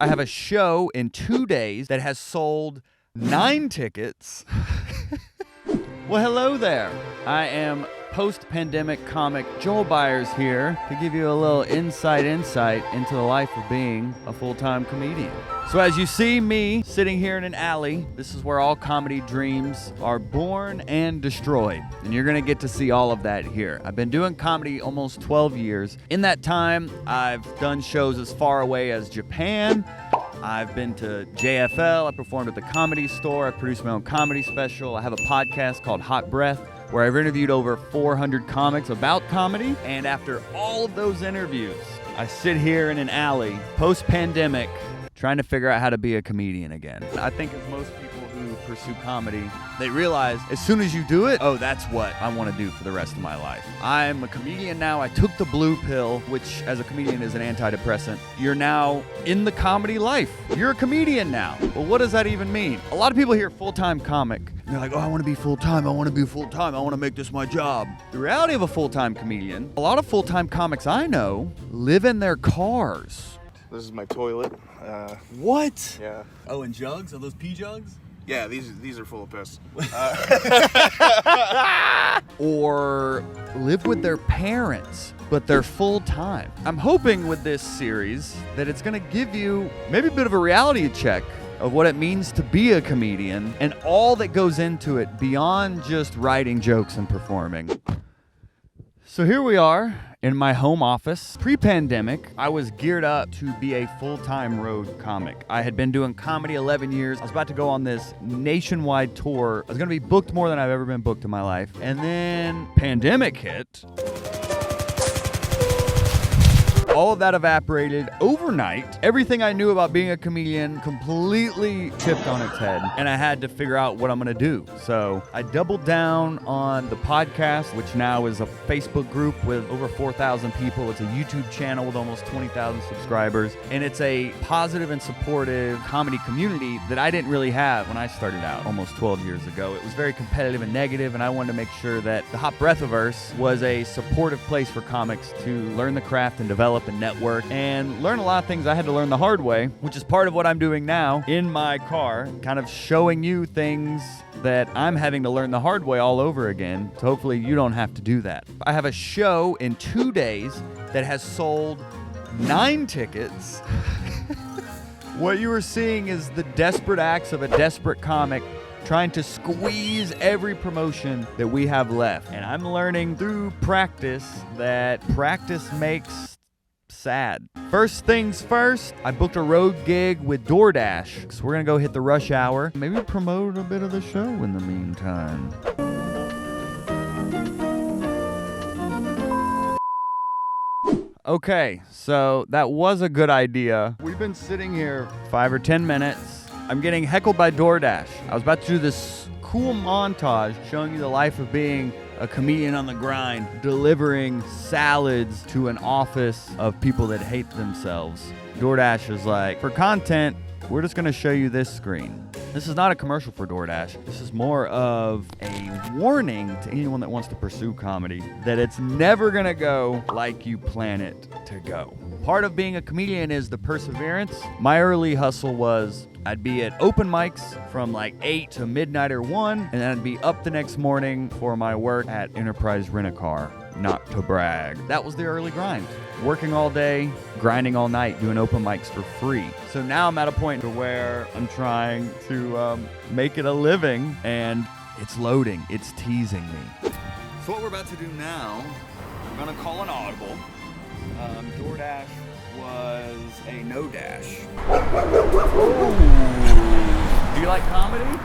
I have a show in 2 days that has sold 9 tickets. Well, hello there. I am post-pandemic comic Joel Byars here to give you a little insight into the life of being a full-time comedian. So as you see me sitting here in an alley, this is where all comedy dreams are born and destroyed. And you're gonna get to see all of that here. I've been doing comedy almost 12 years. In that time, I've done shows as far away as Japan. I've been to JFL, I performed at the Comedy Store, I produced my own comedy special. I have a podcast called Hot Breath, where I've interviewed over 400 comics about comedy. And after all of those interviews, I sit here in an alley, post-pandemic, trying to figure out how to be a comedian again. I think as most people who pursue comedy, they realize as soon as you do it, oh, that's what I want to do for the rest of my life. I'm a comedian now. I took the blue pill, which as a comedian is an antidepressant. You're now in the comedy life. You're a comedian now. Well, what does that even mean? A lot of people hear full-time comic. They're like, oh, I want to be full-time. I want to be full-time. I want to make this my job. The reality of a full-time comedian, a lot of full-time comics I know live in their cars. This is my toilet. What? Yeah. Oh, and jugs? Are those pee jugs? Yeah, these are full of piss. Or live with their parents, but they're full-time. I'm hoping with this series that it's going to give you maybe a bit of a reality check of what it means to be a comedian and all that goes into it beyond just writing jokes and performing. So here we are in my home office. Pre-pandemic, I was geared up to be a full-time road comic. I had been doing comedy 11 years. I was about to go on this nationwide tour. I was gonna be booked more than I've ever been booked in my life. And then pandemic hit. All of that evaporated overnight. Everything I knew about being a comedian completely tipped on its head, and I had to figure out what I'm gonna do. So I doubled down on the podcast, which now is a Facebook group with over 4,000 people. It's a YouTube channel with almost 20,000 subscribers, and it's a positive and supportive comedy community that I didn't really have when I started out almost 12 years ago. It was very competitive and negative, and I wanted to make sure that the Hot Breathiverse was a supportive place for comics to learn the craft and develop and network and learn a lot of things I had to learn the hard way, which is part of what I'm doing now in my car, kind of showing you things that I'm having to learn the hard way all over again. So hopefully you don't have to do that. I have a show in 2 days that has sold 9 tickets. What you are seeing is the desperate acts of a desperate comic trying to squeeze every promotion that we have left. And I'm learning through practice that practice makes sad. First things first, I booked a road gig with DoorDash. So we're gonna go hit the rush hour. Maybe promote a bit of the show in the meantime. Okay, so that was a good idea. We've been sitting here 5 or 10 minutes. I'm getting heckled by DoorDash. I was about to do this cool montage showing you the life of being a comedian on the grind, delivering salads to an office of people that hate themselves. DoorDash is like, for content, we're just gonna show you this screen. This is not a commercial for DoorDash. This is more of a warning to anyone that wants to pursue comedy that it's never gonna go like you plan it to go. Part of being a comedian is the perseverance. My early hustle was I'd be at open mics from like 8 to midnight or 1, and then I'd be up the next morning for my work at Enterprise Rent-A-Car. Not to brag. That was the early grind. Working all day, grinding all night, doing open mics for free. So now I'm at a point to where I'm trying to make it a living, and it's loading. It's teasing me. So what we're about to do now, we're gonna call an audible. DoorDash was a no dash. Ooh. Do you like comedy?